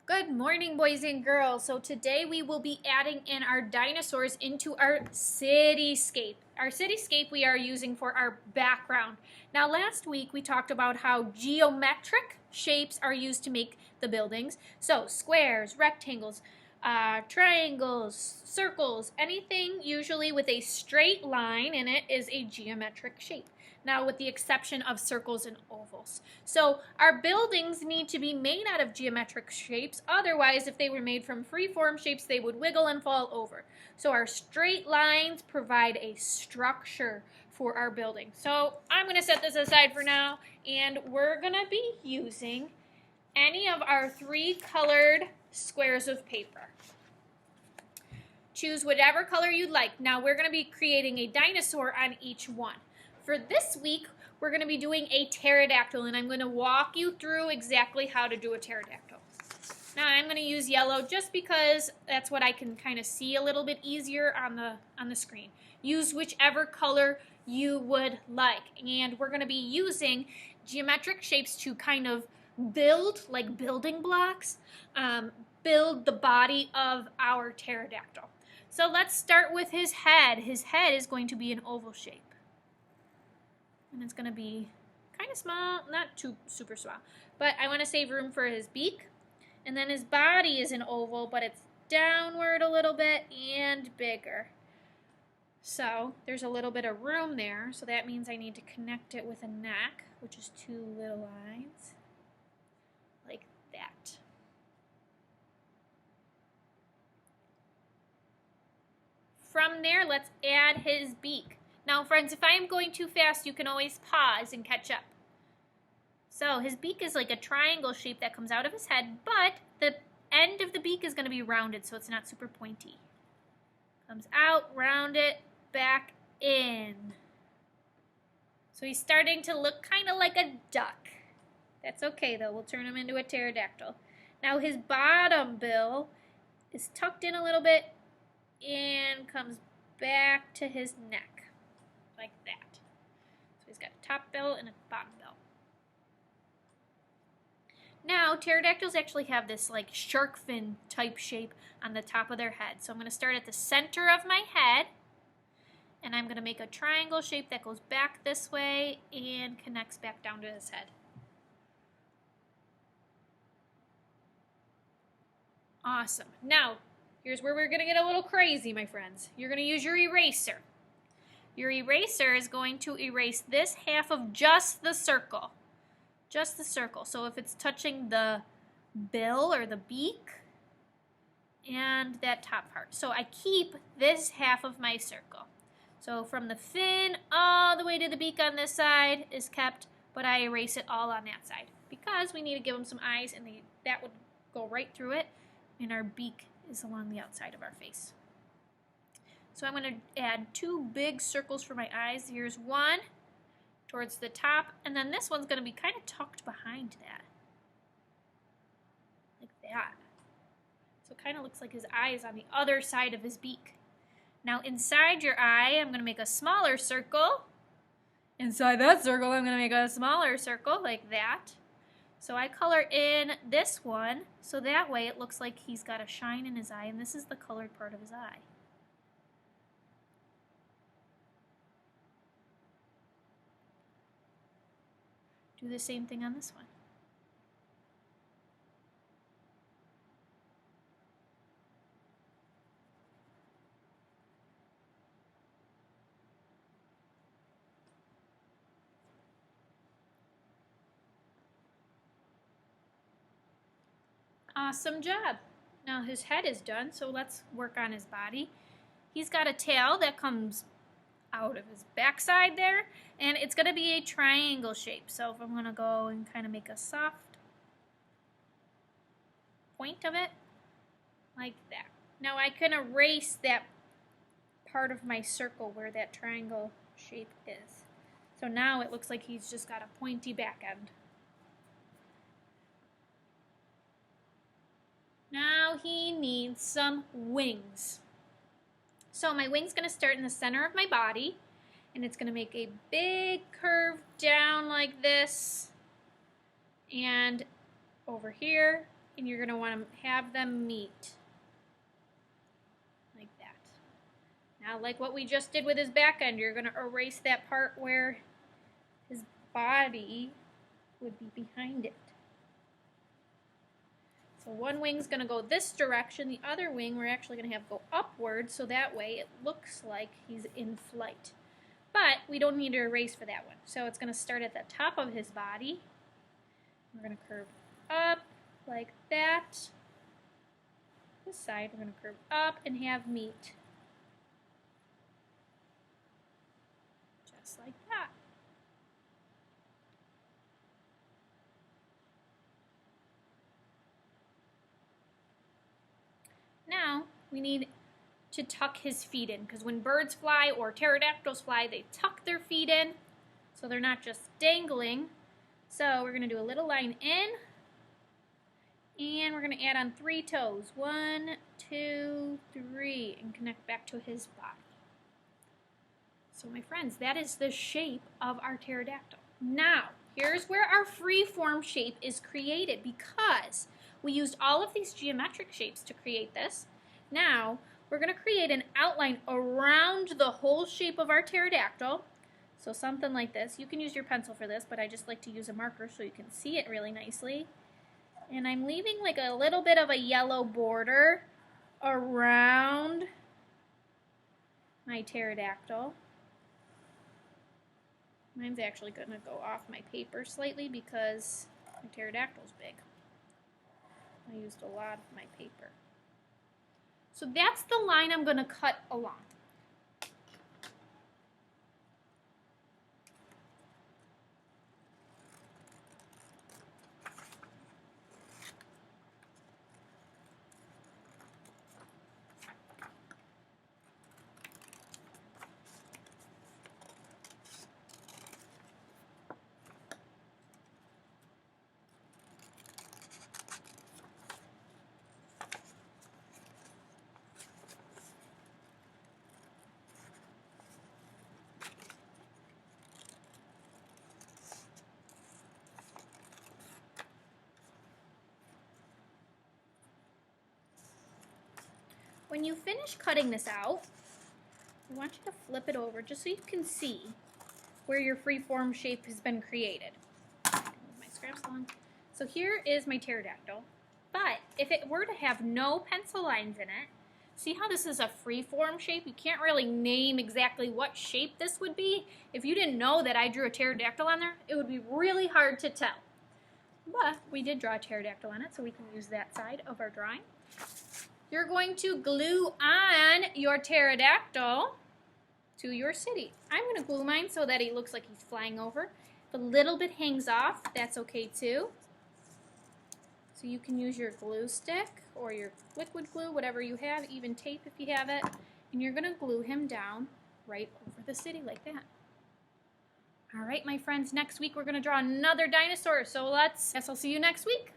Good morning, boys and girls. So today we will be adding in our dinosaurs into our cityscape. Our cityscape we are using for our background. Now last week we talked about how geometric shapes are used to make the buildings. So squares, rectangles, triangles, circles, anything usually with a straight line in it is a geometric shape. Now with the exception of circles and ovals. So our buildings need to be made out of geometric shapes, otherwise if they were made from free-form shapes they would wiggle and fall over. So our straight lines provide a structure for our building. So I'm going to set this aside for now, and we're going to be using any of our 3 colored squares of paper. Choose whatever color you'd like. Now we're going to be creating a dinosaur on each one. For this week, we're going to be doing a pterodactyl, and I'm going to walk you through exactly how to do a pterodactyl. Now I'm going to use yellow just because that's what I can kind of see a little bit easier on the screen. Use whichever color you would like, and we're going to be using geometric shapes to kind of build, like building blocks, build the body of our pterodactyl. So let's start with his head. His head is going to be an oval shape. And it's going to be kind of small, not too super small. But I want to save room for his beak. And then his body is an oval, but it's downward a little bit and bigger. So there's a little bit of room there. So that means I need to connect it with a neck, which is 2 little lines. Like that. From there, let's add his beak. Now, friends, if I am going too fast, you can always pause and catch up. So his beak is like a triangle shape that comes out of his head, but the end of the beak is going to be rounded, so it's not super pointy. Comes out, round it, back in. So he's starting to look kind of like a duck. That's okay, though. We'll turn him into a pterodactyl. Now his bottom bill is tucked in a little bit and comes back to his neck. Like that. So he's got a top bill and a bottom bill. Now, pterodactyls actually have this like shark fin type shape on the top of their head. So I'm going to start at the center of my head, and I'm going to make a triangle shape that goes back this way and connects back down to his head. Awesome. Now, here's where we're going to get a little crazy, my friends. You're going to use your eraser. Your eraser is going to erase this half of just the circle. Just the circle. So if it's touching the bill or the beak and that top part. So I keep this half of my circle. So from the fin all the way to the beak on this side is kept, but I erase it all on that side because we need to give them some eyes, and that would go right through it, and our beak is along the outside of our face. So I'm going to add 2 big circles for my eyes. Here's one towards the top, and then this one's going to be kind of tucked behind that. Like that. So it kind of looks like his eye is on the other side of his beak. Now inside your eye, I'm going to make a smaller circle. Inside that circle, I'm going to make a smaller circle like that. So I color in this one, so that way it looks like he's got a shine in his eye, and this is the colored part of his eye. Do the same thing on this one. Awesome job. Now his head is done, so let's work on his body. He's got a tail that comes out of his backside there, and it's going to be a triangle shape. So if I'm going to go and kind of make a soft point of it, like that. Now I can erase that part of my circle where that triangle shape is. So now it looks like he's just got a pointy back end. Now he needs some wings. So my wing's going to start in the center of my body, and it's going to make a big curve down like this, and over here, and you're going to want to have them meet. Like that. Now, like what we just did with his back end, you're going to erase that part where his body would be behind it. So one wing's going to go this direction, the other wing we're actually going to have go upward, so that way it looks like he's in flight. But we don't need to erase for that one. So it's going to start at the top of his body. We're going to curve up like that. This side we're going to curve up and have meet. Just like that. Now we need to tuck his feet in, because when birds fly or pterodactyls fly, they tuck their feet in so they're not just dangling. So we're going to do a little line in, and we're going to add on 3 toes. 1, 2, 3, and connect back to his body. So my friends, that is the shape of our pterodactyl. Now, here's where our free-form shape is created, because we used all of these geometric shapes to create this. Now, we're going to create an outline around the whole shape of our pterodactyl. So something like this. You can use your pencil for this, but I just like to use a marker so you can see it really nicely. And I'm leaving like a little bit of a yellow border around my pterodactyl. Mine's actually going to go off my paper slightly because my pterodactyl's big. I used a lot of my paper. So that's the line I'm going to cut along. When you finish cutting this out, I want you to flip it over just so you can see where your free-form shape has been created. Move my scraps along. So here is my pterodactyl, but if it were to have no pencil lines in it, see how this is a free-form shape? You can't really name exactly what shape this would be. If you didn't know that I drew a pterodactyl on there, it would be really hard to tell. But we did draw a pterodactyl on it, so we can use that side of our drawing. You're going to glue on your pterodactyl to your city. I'm going to glue mine so that he looks like he's flying over. If a little bit hangs off, that's okay too. So you can use your glue stick or your liquid glue, whatever you have, even tape if you have it, and you're going to glue him down right over the city like that. All right, my friends, next week we're going to draw another dinosaur, so guess I'll see you next week.